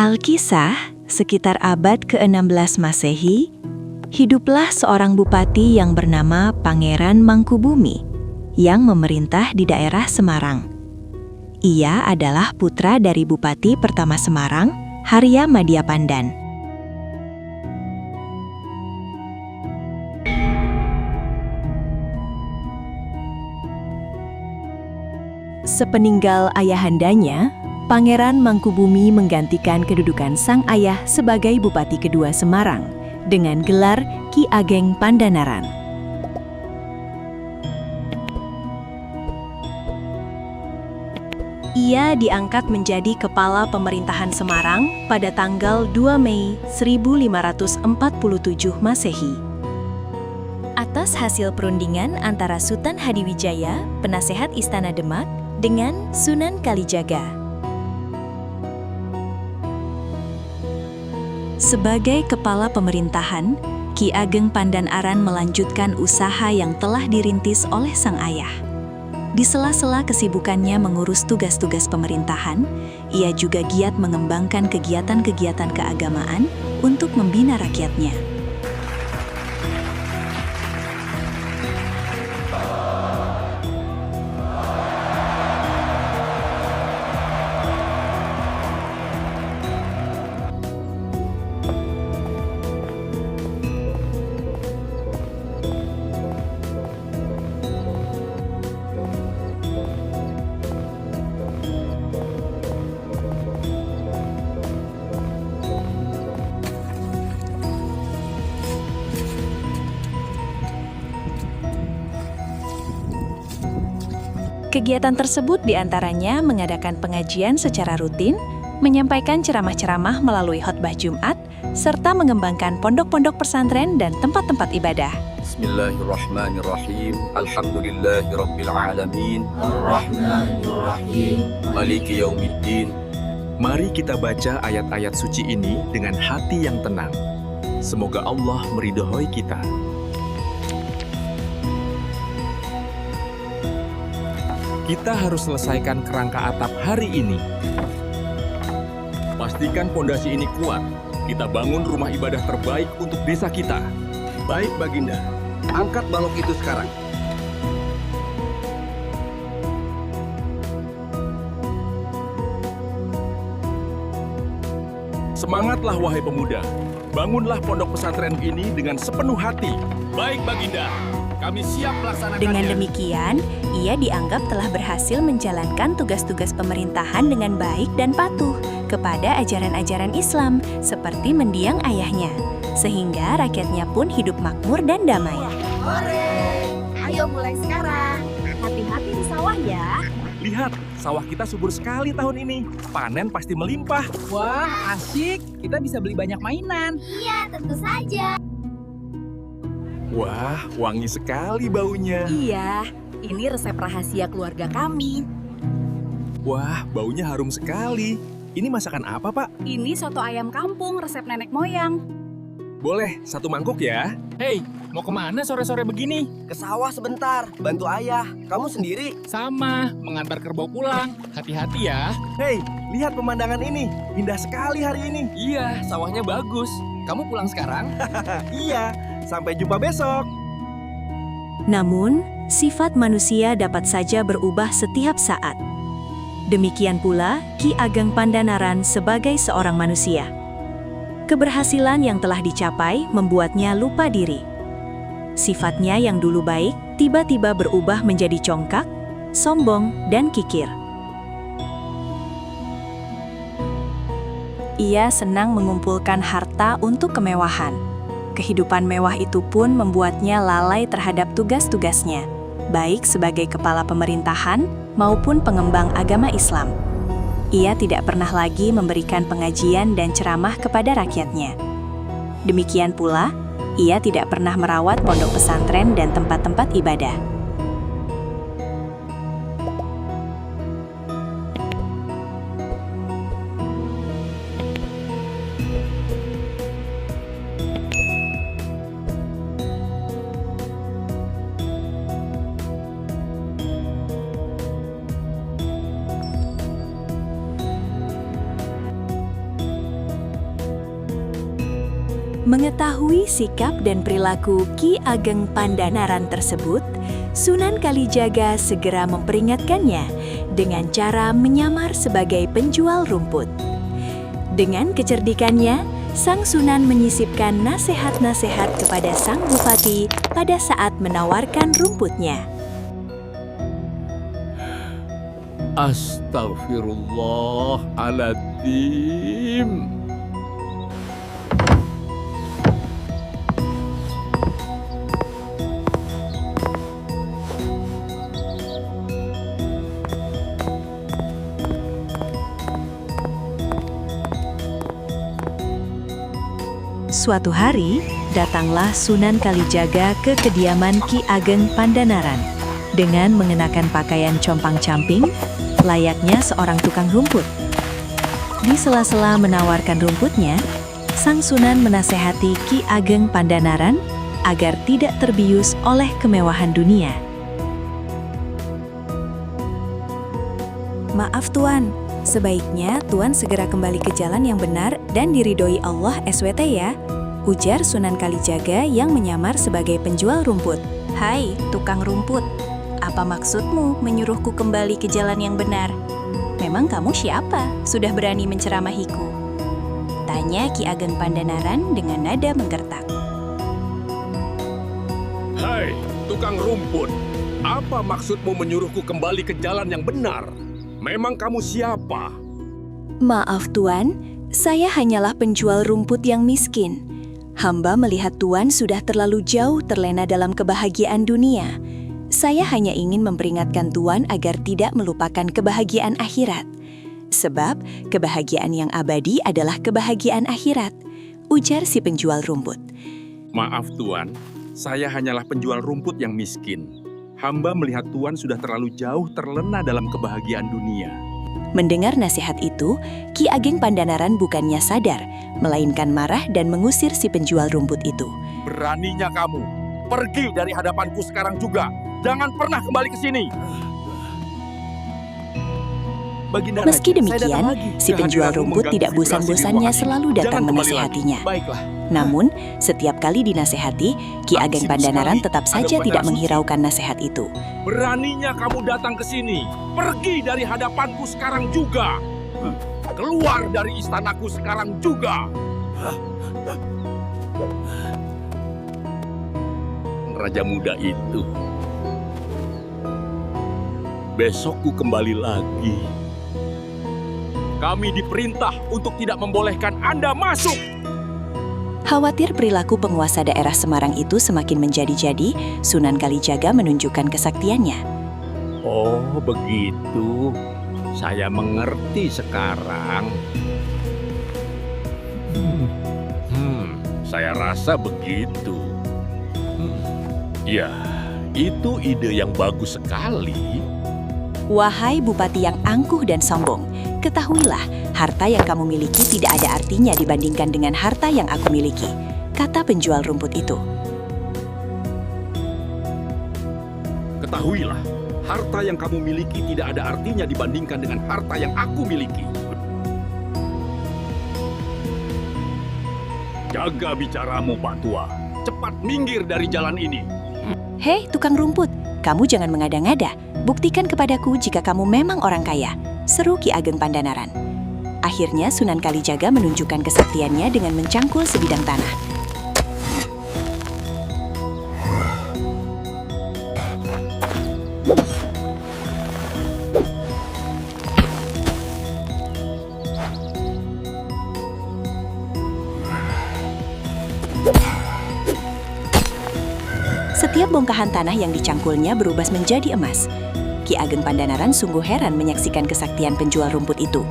Alkisah, sekitar abad ke-16 Masehi, hiduplah seorang bupati yang bernama Pangeran Mangkubumi yang memerintah di daerah Semarang. Ia adalah putra dari Bupati pertama Semarang, Harya Madyapandan. Sepeninggal ayahandanya, Pangeran Mangkubumi menggantikan kedudukan sang ayah sebagai Bupati kedua Semarang dengan gelar Ki Ageng Pandanaran. Ia diangkat menjadi kepala pemerintahan Semarang pada tanggal 2 Mei 1547 Masehi. Atas hasil perundingan antara Sultan Hadiwijaya, penasehat Istana Demak, dengan Sunan Kalijaga. Sebagai kepala pemerintahan, Ki Ageng Pandanaran melanjutkan usaha yang telah dirintis oleh sang ayah. Di sela-sela kesibukannya mengurus tugas-tugas pemerintahan, ia juga giat mengembangkan kegiatan-kegiatan keagamaan untuk membina rakyatnya. Kegiatan tersebut diantaranya mengadakan pengajian secara rutin, menyampaikan ceramah-ceramah melalui khotbah Jumat, serta mengembangkan pondok-pondok pesantren dan tempat-tempat ibadah. Bismillahirrahmanirrahim. Alhamdulillahirrabbilalamin. Ar-Rahmanir-Rahim. Maliki yaumiddin. Mari kita baca ayat-ayat suci ini dengan hati yang tenang. Semoga Allah meridhoi kita. Kita harus selesaikan kerangka atap hari ini. Pastikan pondasi ini kuat. Kita bangun rumah ibadah terbaik untuk desa kita. Baik, Baginda. Angkat balok itu sekarang. Semangatlah wahai pemuda. Bangunlah pondok pesantren ini dengan sepenuh hati. Baik, Baginda. Kami siap melaksanakannya. Dengan demikian, ia dianggap telah berhasil menjalankan tugas-tugas pemerintahan dengan baik dan patuh kepada ajaran-ajaran Islam, seperti mendiang ayahnya, sehingga rakyatnya pun hidup makmur dan damai. Hore! Ayo mulai sekarang. Hati-hati di sawah ya. Lihat, sawah kita subur sekali tahun ini. Panen pasti melimpah. Wah, asyik. Kita bisa beli banyak mainan. Iya, tentu saja. Wah, wangi sekali baunya. Iya, ini resep rahasia keluarga kami. Wah, baunya harum sekali. Ini masakan apa, Pak? Ini soto ayam kampung resep nenek moyang. Boleh, satu mangkuk ya? Hei, mau kemana sore-sore begini? Ke sawah sebentar, bantu ayah. Kamu sendiri? Sama, mengantar kerbau pulang. Hati-hati ya. Hei, lihat pemandangan ini. Indah sekali hari ini. Iya, sawahnya bagus. Kamu pulang sekarang? Iya, sampai jumpa besok. Namun, sifat manusia dapat saja berubah setiap saat. Demikian pula Ki Ageng Pandanaran sebagai seorang manusia. Keberhasilan yang telah dicapai membuatnya lupa diri. Sifatnya yang dulu baik tiba-tiba berubah menjadi congkak, sombong, dan kikir. Ia senang mengumpulkan harta untuk kemewahan. Kehidupan mewah itu pun membuatnya lalai terhadap tugas-tugasnya, baik sebagai kepala pemerintahan maupun pengembang agama Islam. Ia tidak pernah lagi memberikan pengajian dan ceramah kepada rakyatnya. Demikian pula, ia tidak pernah merawat pondok pesantren dan tempat-tempat ibadah. Mengetahui sikap dan perilaku Ki Ageng Pandanaran tersebut, Sunan Kalijaga segera memperingatkannya dengan cara menyamar sebagai penjual rumput. Dengan kecerdikannya, Sang Sunan menyisipkan nasihat-nasihat kepada Sang Bupati pada saat menawarkan rumputnya. Astaghfirullahaladzim. Suatu hari, datanglah Sunan Kalijaga ke kediaman Ki Ageng Pandanaran dengan mengenakan pakaian compang-camping, layaknya seorang tukang rumput. Di sela-sela menawarkan rumputnya, Sang Sunan menasehati Ki Ageng Pandanaran agar tidak terbius oleh kemewahan dunia. Maaf Tuan, sebaiknya Tuan segera kembali ke jalan yang benar dan diridhoi Allah SWT ya, ujar Sunan Kalijaga yang menyamar sebagai penjual rumput. Hai, tukang rumput, apa maksudmu menyuruhku kembali ke jalan yang benar? Memang kamu siapa? Sudah berani menceramahiku? Tanya Ki Ageng Pandanaran dengan nada menggertak. Hai, tukang rumput. Apa maksudmu menyuruhku kembali ke jalan yang benar? Memang kamu siapa? Maaf Tuan, saya hanyalah penjual rumput yang miskin. Hamba melihat Tuan sudah terlalu jauh terlena dalam kebahagiaan dunia. Saya hanya ingin memperingatkan Tuan agar tidak melupakan kebahagiaan akhirat. Sebab kebahagiaan yang abadi adalah kebahagiaan akhirat, ujar si penjual rumput. Maaf Tuan, saya hanyalah penjual rumput yang miskin. Hamba melihat Tuan sudah terlalu jauh terlena dalam kebahagiaan dunia. Mendengar nasihat itu, Ki Ageng Pandanaran bukannya sadar, melainkan marah dan mengusir si penjual rumput itu. Beraninya kamu, pergi dari hadapanku sekarang juga. Jangan pernah kembali ke sini. Baginda Meski Raja, saya datang demikian, lagi. si penjual Kehadiranmu rumput tidak mengganggu vibrasi bosan-bosannya di ruangan selalu ini. datang Jangan kembali menasehatinya. lagi. Baiklah. Namun, setiap kali dinasehati, Ki Ageng Sibuk Pandanaran sekali. tetap Ada saja bandar tidak suci. menghiraukan nasihat itu. Beraninya kamu datang ke sini. Pergi dari hadapanku sekarang juga. Keluar dari istanaku sekarang juga. Raja muda itu. Besok ku kembali lagi. Kami diperintah untuk tidak membolehkan Anda masuk. Khawatir perilaku penguasa daerah Semarang itu semakin menjadi-jadi, Sunan Kalijaga menunjukkan kesaktiannya. Oh, begitu. Saya mengerti sekarang. Saya rasa begitu. Ya, itu ide yang bagus sekali. Wahai Bupati yang angkuh dan sombong, ketahuilah, harta yang kamu miliki tidak ada artinya dibandingkan dengan harta yang aku miliki, kata penjual rumput itu. Ketahuilah, harta yang kamu miliki tidak ada artinya dibandingkan dengan harta yang aku miliki. Jaga bicaramu, Pak Tua. Cepat minggir dari jalan ini. Hei, tukang rumput, kamu jangan mengada-ngada. Buktikan kepadaku jika kamu memang orang kaya, seru Ki Ageng Pandanaran. Akhirnya Sunan Kalijaga menunjukkan kesaktiannya dengan mencangkul sebidang tanah. Setiap bongkahan tanah yang dicangkulnya berubah menjadi emas. Ki Ageng Pandanaran sungguh heran menyaksikan kesaktian penjual rumput itu.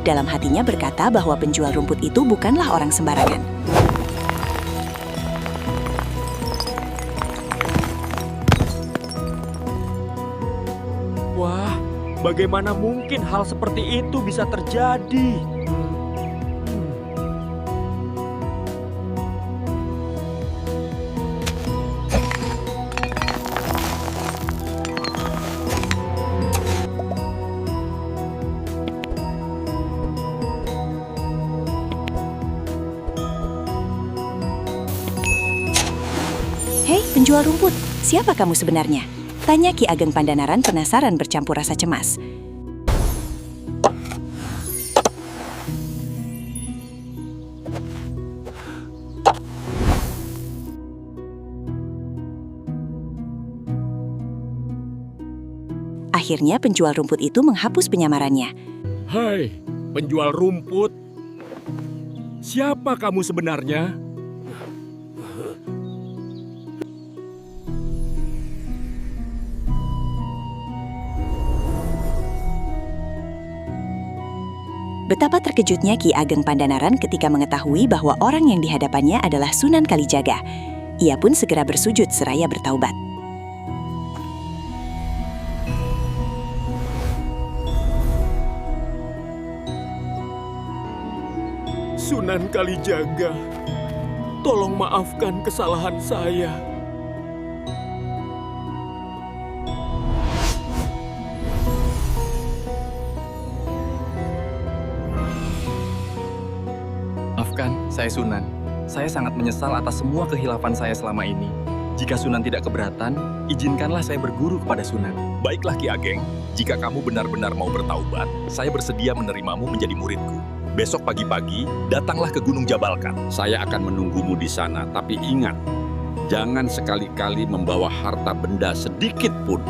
Dalam hatinya berkata bahwa penjual rumput itu bukanlah orang sembarangan. Wah, bagaimana mungkin hal seperti itu bisa terjadi? Penjual rumput, siapa kamu sebenarnya? Tanya Ki Ageng Pandanaran penasaran bercampur rasa cemas. Akhirnya penjual rumput itu menghapus penyamarannya. Hai, penjual rumput. Siapa kamu sebenarnya? Betapa terkejutnya Ki Ageng Pandanaran ketika mengetahui bahwa orang yang dihadapannya adalah Sunan Kalijaga. Ia pun segera bersujud seraya bertaubat. Sunan Kalijaga, tolong maafkan kesalahan saya. Maafkan, saya Sunan. Saya sangat menyesal atas semua kehilafan saya selama ini. Jika Sunan tidak keberatan, izinkanlah saya berguru kepada Sunan. Baiklah Ki Ageng, jika kamu benar-benar mau bertaubat, saya bersedia menerimamu menjadi muridku. Besok pagi-pagi, datanglah ke Gunung Jabalkan. Saya akan menunggumu di sana, tapi ingat, jangan sekali-kali membawa harta benda sedikit pun.